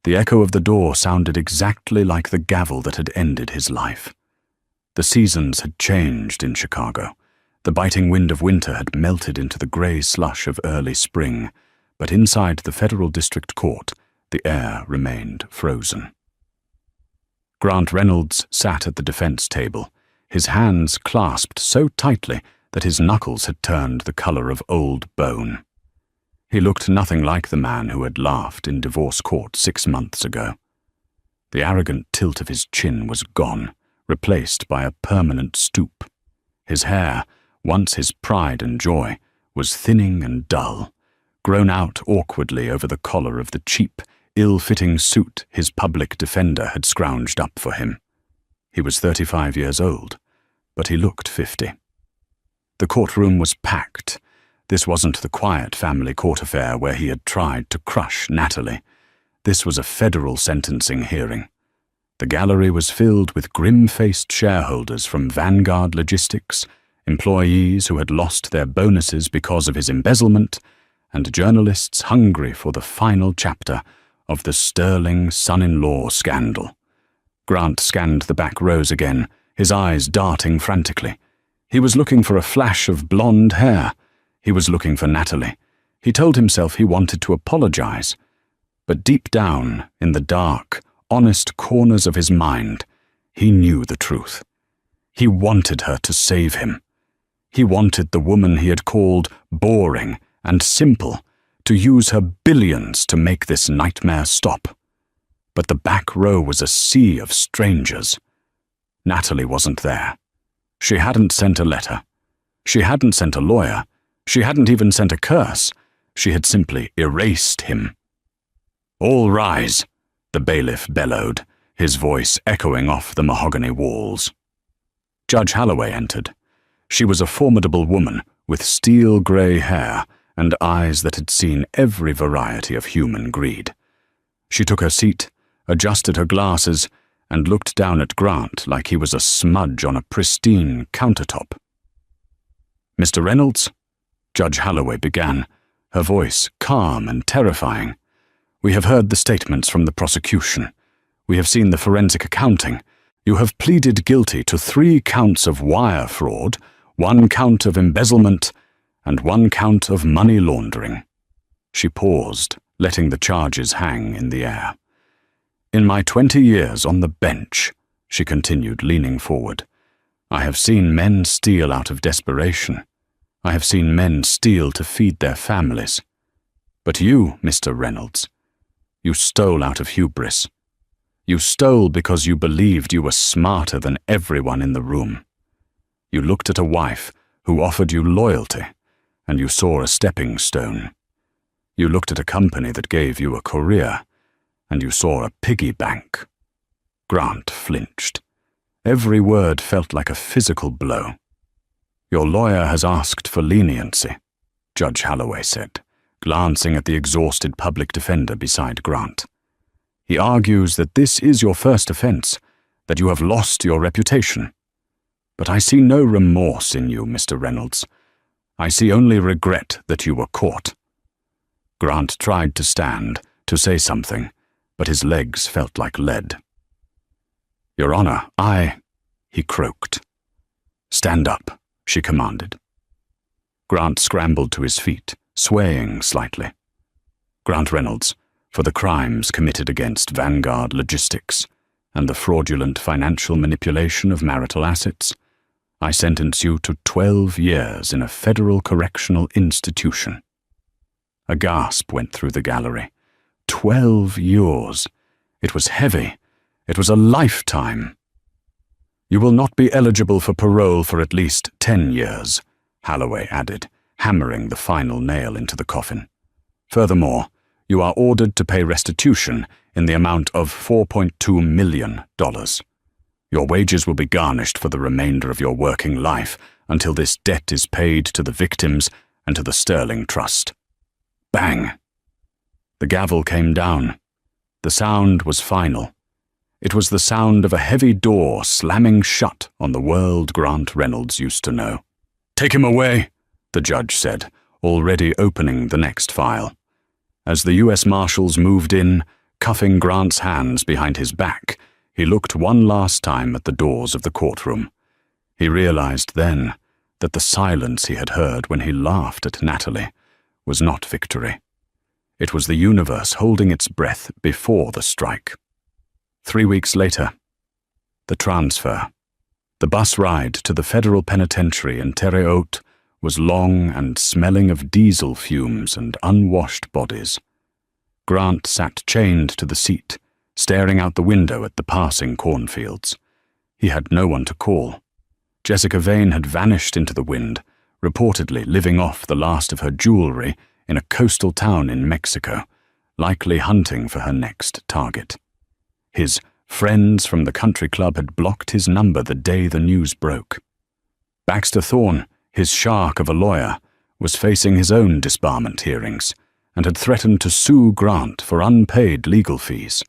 The echo of the door sounded exactly like the gavel that had ended his life. The seasons had changed in Chicago. The biting wind of winter had melted into the grey slush of early spring, but inside the Federal District Court, the air remained frozen. Grant Reynolds sat at the defense table, his hands clasped so tightly that his knuckles had turned the color of old bone. He looked nothing like the man who had laughed in divorce court 6 months ago. The arrogant tilt of his chin was gone, replaced by a permanent stoop. His hair, once his pride and joy, was thinning and dull, grown out awkwardly over the collar of the cheap, ill-fitting suit his public defender had scrounged up for him. He was 35 years old, but he looked 50. The courtroom was packed. This wasn't the quiet family court affair where he had tried to crush Natalie. This was a federal sentencing hearing. The gallery was filled with grim-faced shareholders from Vanguard Logistics, employees who had lost their bonuses because of his embezzlement, and journalists hungry for the final chapter of the sterling son-in-law scandal. Grant scanned the back rows again, his eyes darting frantically. He was looking for a flash of blonde hair. He was looking for Natalie. He told himself he wanted to apologize. But deep down, in the dark, honest corners of his mind, he knew the truth. He wanted her to save him. He wanted the woman he had called boring and simple to use her billions to make this nightmare stop. But the back row was a sea of strangers. Natalie wasn't there. She hadn't sent a letter. She hadn't sent a lawyer. She hadn't even sent a curse. She had simply erased him. "All rise," the bailiff bellowed, his voice echoing off the mahogany walls. Judge Holloway entered. She was a formidable woman with steel-grey hair and eyes that had seen every variety of human greed. She took her seat, adjusted her glasses, and looked down at Grant like he was a smudge on a pristine countertop. "Mr. Reynolds," Judge Holloway began, her voice calm and terrifying. "We have heard the statements from the prosecution. We have seen the forensic accounting. You have pleaded guilty to 3 counts of wire fraud, 1 count of embezzlement, and 1 count of money laundering." She paused, letting the charges hang in the air. "In my 20 years on the bench," she continued, leaning forward, "I have seen men steal out of desperation. I have seen men steal to feed their families. But you, Mr. Reynolds, you stole out of hubris. You stole because you believed you were smarter than everyone in the room. You looked at a wife who offered you loyalty, and you saw a stepping stone. You looked at a company that gave you a career, and you saw a piggy bank." Grant flinched. Every word felt like a physical blow. "Your lawyer has asked for leniency," Judge Holloway said, glancing at the exhausted public defender beside Grant. "He argues that this is your first offense, that you have lost your reputation. But I see no remorse in you, Mr. Reynolds. I see only regret that you were caught." Grant tried to stand, to say something, but his legs felt like lead. "Your Honor, he croaked. "Stand up," she commanded. Grant scrambled to his feet, swaying slightly. "Grant Reynolds, for the crimes committed against Vanguard Logistics and the fraudulent financial manipulation of marital assets, I sentence you to 12 years in a federal correctional institution." A gasp went through the gallery. 12 years. It was heavy. It was a lifetime. "You will not be eligible for parole for at least 10 years, Holloway added, hammering the final nail into the coffin. "Furthermore, you are ordered to pay restitution in the amount of $4.2 million. Your wages will be garnished for the remainder of your working life until this debt is paid to the victims and to the Sterling Trust. Bang! The gavel came down. The sound was final. It was the sound of a heavy door slamming shut on the world Grant Reynolds used to know. "Take him away," the judge said, already opening the next file. As the U.S. Marshals moved in, cuffing Grant's hands behind his back, he looked one last time at the doors of the courtroom. He realized then that the silence he had heard when he laughed at Natalie was not victory. It was the universe holding its breath before the strike. 3 weeks later, the transfer. The bus ride to the federal penitentiary in Terre Haute was long and smelling of diesel fumes and unwashed bodies. Grant sat chained to the seat, staring out the window at the passing cornfields. He had no one to call. Jessica Vane had vanished into the wind, reportedly living off the last of her jewelry in a coastal town in Mexico, likely hunting for her next target. His friends from the country club had blocked his number the day the news broke. Baxter Thorne, his shark of a lawyer, was facing his own disbarment hearings and had threatened to sue Grant for unpaid legal fees.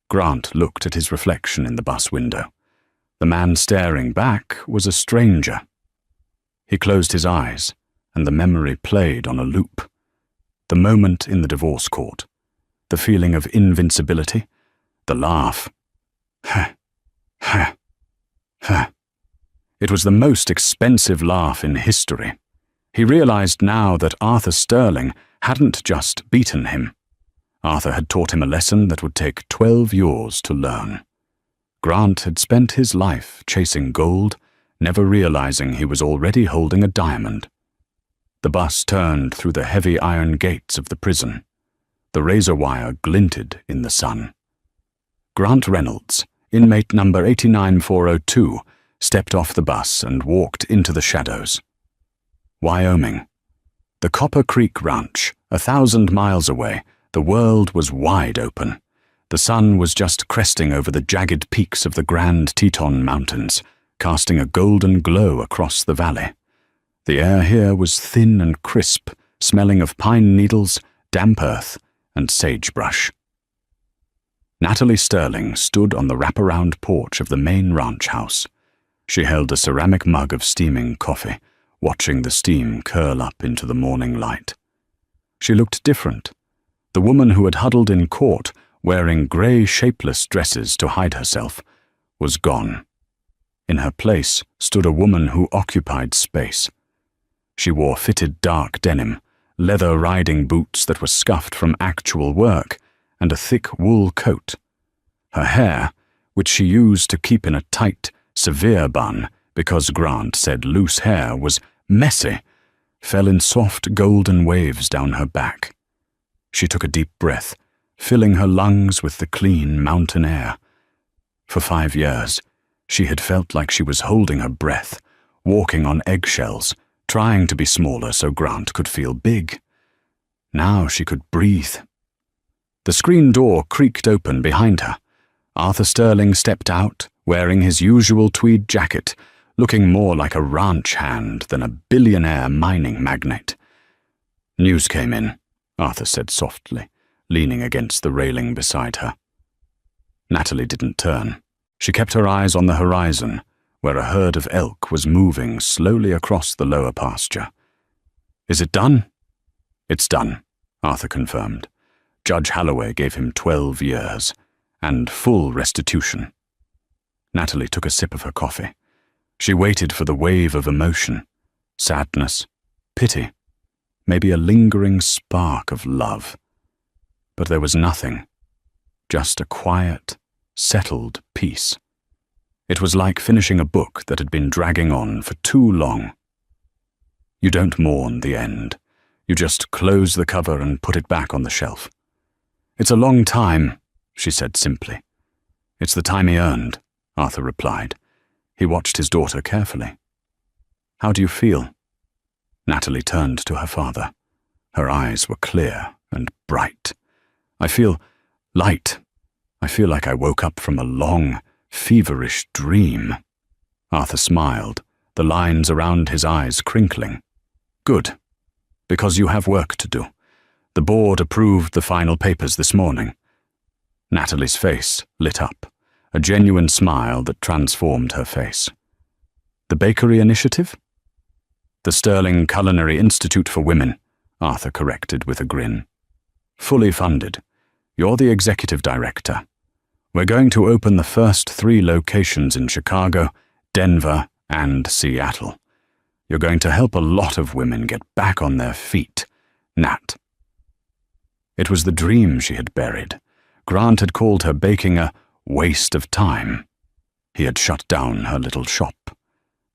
Grant looked at his reflection in the bus window. The man staring back was a stranger. He closed his eyes, and the memory played on a loop. The moment in the divorce court, the feeling of invincibility, the laugh. Ha, ha, ha. It was the most expensive laugh in history. He realized now that Arthur Sterling hadn't just beaten him. Arthur had taught him a lesson that would take 12 years to learn. Grant had spent his life chasing gold, never realizing he was already holding a diamond. The bus turned through the heavy iron gates of the prison. The razor wire glinted in the sun. Grant Reynolds, inmate number 89402, stepped off the bus and walked into the shadows. Wyoming. The Copper Creek Ranch, 1,000 miles away, the world was wide open. The sun was just cresting over the jagged peaks of the Grand Teton Mountains, casting a golden glow across the valley. The air here was thin and crisp, smelling of pine needles, damp earth, and sagebrush. Natalie Sterling stood on the wraparound porch of the main ranch house. She held a ceramic mug of steaming coffee, watching the steam curl up into the morning light. She looked different. The woman who had huddled in court, wearing grey shapeless dresses to hide herself, was gone. In her place stood a woman who occupied space. She wore fitted dark denim, leather riding boots that were scuffed from actual work, and a thick wool coat. Her hair, which she used to keep in a tight, severe bun because Grant said loose hair was messy, fell in soft golden waves down her back. She took a deep breath, filling her lungs with the clean mountain air. For 5 years, she had felt like she was holding her breath, walking on eggshells, trying to be smaller so Grant could feel big. Now she could breathe. The screen door creaked open behind her. Arthur Sterling stepped out, wearing his usual tweed jacket, looking more like a ranch hand than a billionaire mining magnate. "News came in," Arthur said softly, leaning against the railing beside her. Natalie didn't turn. She kept her eyes on the horizon, where a herd of elk was moving slowly across the lower pasture. "Is it done?" "It's done," Arthur confirmed. Judge Holloway gave him 12 years, and full restitution. Natalie took a sip of her coffee. She waited for the wave of emotion, sadness, pity, maybe a lingering spark of love. But there was nothing, just a quiet, settled peace. It was like finishing a book that had been dragging on for too long. You don't mourn the end. You just close the cover and put it back on the shelf. "It's a long time," she said simply. "It's the time he earned," Arthur replied. He watched his daughter carefully. "How do you feel?" Natalie turned to her father. Her eyes were clear and bright. I feel Light. I feel like I woke up from a long, feverish dream. Arthur smiled, the lines around his eyes crinkling. Good, because you have work to do. The board approved the final papers this morning. Natalie's face lit up, a genuine smile that transformed her face. The bakery initiative? The Sterling Culinary Institute for Women, Arthur corrected with a grin. Fully funded. You're the executive director. We're going to open the first 3 locations in Chicago, Denver, and Seattle. You're going to help a lot of women get back on their feet, Nat. It was the dream she had buried. Grant had called her baking a waste of time. He had shut down her little shop.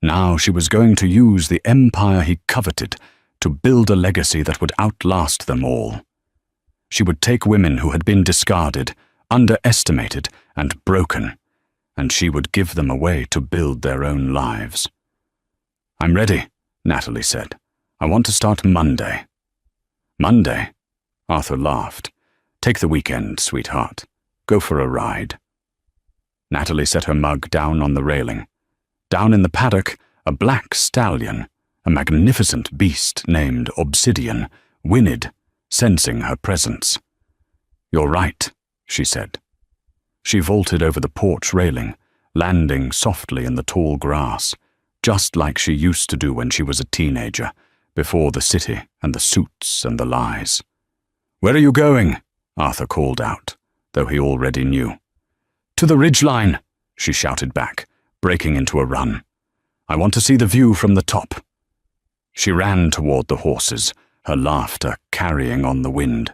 Now she was going to use the empire he coveted to build a legacy that would outlast them all. She would take women who had been discarded, underestimated, and broken, and she would give them a way to build their own lives. I'm ready, Natalie said. I want to start Monday. Monday? Arthur laughed. Take the weekend, sweetheart. Go for a ride. Natalie set her mug down on the railing. Down in the paddock, a black stallion, a magnificent beast named Obsidian, whinnied, sensing her presence. You're right, she said. She vaulted over the porch railing, landing softly in the tall grass, just like she used to do when she was a teenager, before the city and the suits and the lies. Where are you going? Arthur called out, though he already knew. To the ridgeline, she shouted back, breaking into a run. I want to see the view from the top. She ran toward the horses, her laughter carrying on the wind.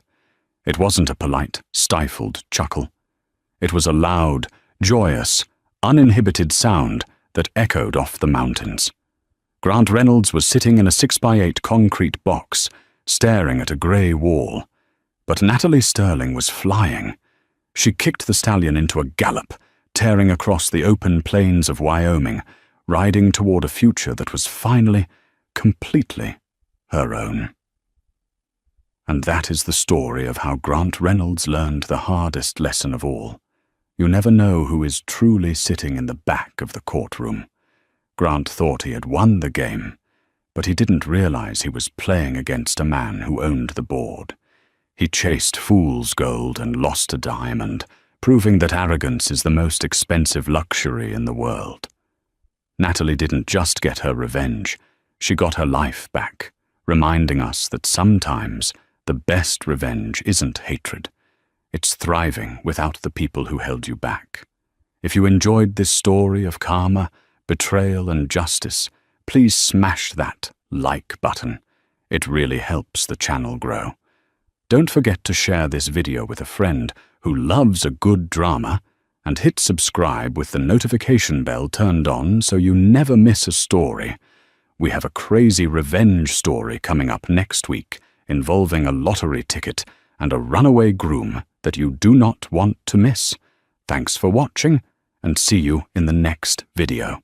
It wasn't a polite, stifled chuckle. It was a loud, joyous, uninhibited sound that echoed off the mountains. Grant Reynolds was sitting in a 6x8 concrete box, staring at a grey wall. But Natalie Sterling was flying. She kicked the stallion into a gallop, tearing across the open plains of Wyoming, riding toward a future that was finally, completely her own. And that is the story of how Grant Reynolds learned the hardest lesson of all. You never know who is truly sitting in the back of the courtroom. Grant thought he had won the game, but he didn't realize he was playing against a man who owned the board. He chased fool's gold and lost a diamond, proving that arrogance is the most expensive luxury in the world. Natalie didn't just get her revenge, she got her life back, reminding us that sometimes the best revenge isn't hatred. It's thriving without the people who held you back. If you enjoyed this story of karma, betrayal, and justice, please smash that like button. It really helps the channel grow. Don't forget to share this video with a friend who loves a good drama, and hit subscribe with the notification bell turned on so you never miss a story. We have a crazy revenge story coming up next week involving a lottery ticket and a runaway groom that you do not want to miss. Thanks for watching, and see you in the next video.